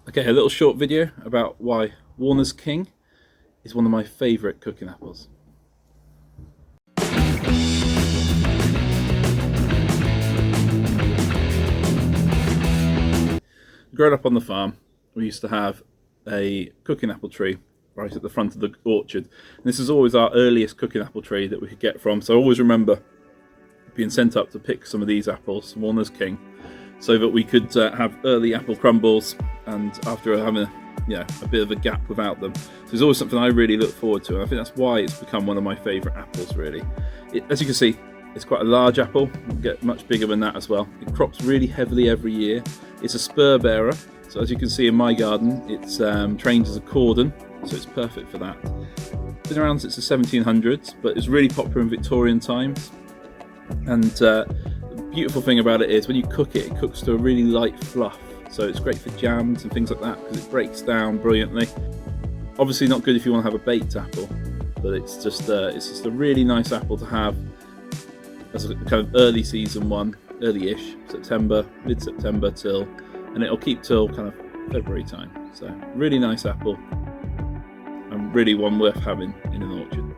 Okay, a little short video about why Warner's King is one of my favourite cooking apples. Growing up on the farm, we used to have a cooking apple tree right at the front of the orchard. And this is always our earliest cooking apple tree that we could get from. So I always remember being sent up to pick some of these apples, Warner's King, so that we could have early apple crumbles, and after having a bit of a gap without them. So it's always something I really look forward to, and I think that's why it's become one of my favourite apples, really. As you can see, it's quite a large apple. It'll get much bigger than that as well. It crops really heavily every year. It's a spur bearer, so as you can see in my garden, it's trained as a cordon, so it's perfect for that. It's been around since the 1700s, but it's really popular in Victorian times. And the beautiful thing about it is when you cook it, it cooks to a really light fluff. So it's great for jams and things like that because it breaks down brilliantly. Obviously not good if you want to have a baked apple, but it's just a really nice apple to have as a kind of early season one, early-ish, September, mid-September and it'll keep till kind of February time. So really nice apple and really one worth having in an orchard.